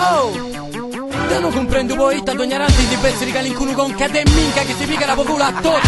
Oh, io non comprendo voi, tanto ignoranti di pezzi di calincunu con cade minca che si pica la popolazione.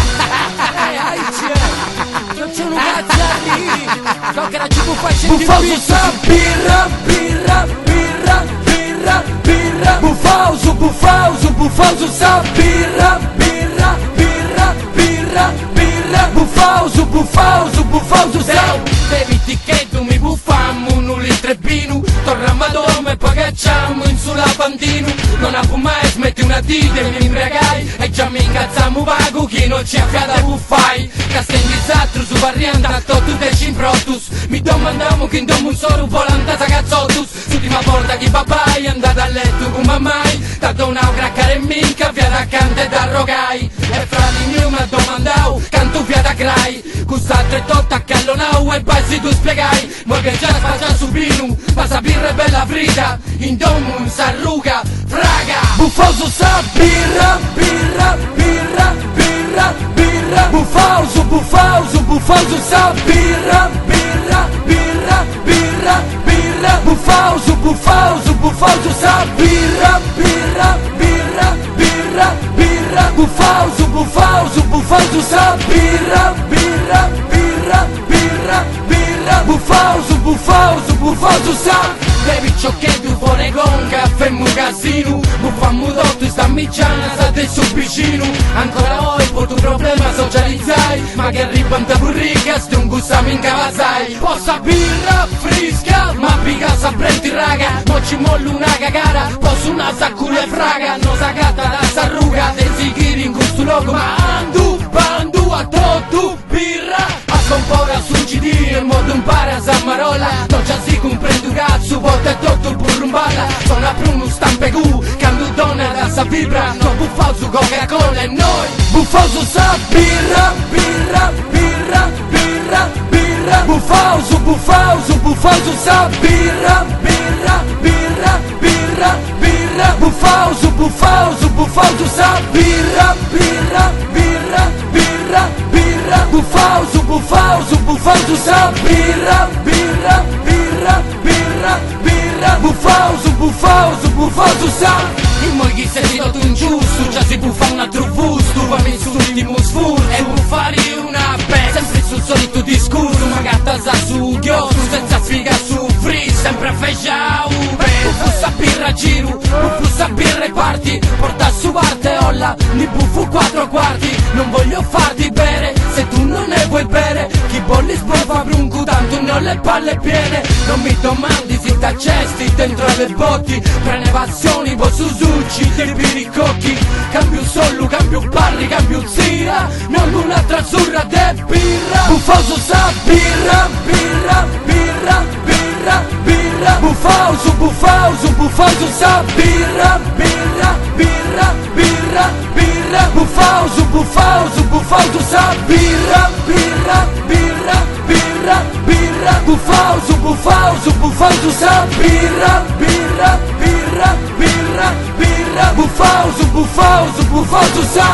Non c'è un cazzo a dire, so che la ci può fare scendere. Buffauso sa birra, birra, birra, birra, birra. Buffauso, buffauso, buffauso sa birra, birra, birra, birra, birra. Buffauso, buffauso, buffauso sa. Bevi ticchetto, mi buffammo un litro e binu. Torniamo ad Roma e poi cacciamo in sulla pandino. Non a fumare, smetti una dita e mi imbriagai. E già mi incazziamo vago, chi non ci ha fiata buffai. Castendi zatro su variante, a tutto te cimprotus. Mi domandiamo chi indomo un solo volante a cazzotus. L'ultima volta che papà è andata a letto come mai. Tanto una craccare minca, via da cante e da rogai. E fra di mio mi ha domandato, canto via da crai. Custa 38 a callonau e poi si tu spiegai. Ma che già faccia su binu, ma sa birra è bella frita. Indomo un s'arruga, fraga. Buffauso sa birra, birra, birra, birra, birra. Buffauso, buffauso, buffauso sa birra, birra, birra, birra, birra. Buffauso, buffauso, buffauso sa birra, birra, birra, birra, birra. Buffauso, buffauso, buffauso sa birra, birra, birra, birra, birra. Buffauso, buffauso, buffauso sa. Devi ciocchetti fuori con caffè mu casino. Buffammo tutto sta micciana, state su vicino. Ancora oggi per tu problema socializzai. Ma che ribanta burrica, sti un gusto mi incavasai. Possa birra fresca, ma pica sa prendi raga. Mo ci mollo una cagara, posso una saccula e fraga. Non sagata da sarruga, te zichiri in questo loco. Ma andu, bandu, a tutto birra. A scompora su CD, il modo impara a Sammarola. Non già si comprende un cazzo, volta e tutto il burrumballa. Sono a Bruno Stampecu, cambio donna da sa vibra. Non buffauso Coca-Cola e noi Buffauso sa birra, birra, birra, birra, birra. Buffauso, buffauso, buffauso sa birra, birra, birra, birra, birra. Buffauso, buffauso, buffauso sa birra, birra, birra, birra, birra. Buffauso, buffauso, buffauso sa birra, birra, birra, birra, birra. Buffauso, buffauso, buffauso sa. il mo chi sei stato ingiusto, già si può fare un altro fusto. Fammi sull'ultimo sfurto e può fare una pezza. Sempre sul solito discorso, ma gatta sa su ghiosto. Senza sfiga su free, sempre a fesciau. Buffu sa birra a giro, buffu sa birra e parti. Porta su parte olla, ni buffu 4 quarti. Non voglio farti bere, se tu non ne vuoi bere. Chi bolli sbuffa brunco, tanto ne ho le palle piene. Non mi domandi se t'accesti dentro le botti. Prene passioni, poi Suzuki, dei biricocchi. Cambio solo, cambio parli, cambio zira. Non un'altra azzurra de birra. Buffauso sa birra, birra, birra, birra, birra. Buffauso, buffauso, buffauso sa birra, birra, birra, birra, birra. Buffauso, buffauso, buffauso sa birra, birra, birra, birra, birra. Buffauso, buffauso, buffauso sa birra, birra, birra, birra, birra. Buffauso, buffauso, buffauso sa.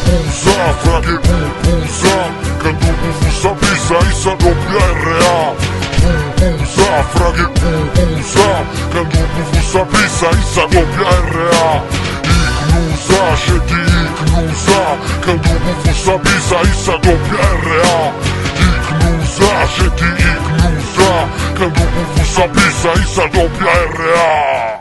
Pupusa, frate pupusa, când pupusa bisa isa doppia RA. Pupusa, frate pupusa, când pupusa bisa isa doppia RA. Ignusa, șeti ignusa, când pupusa bisa isa doppia RA. Ignusa, șeti ignusa, când pupusa bisa isa doppia RA.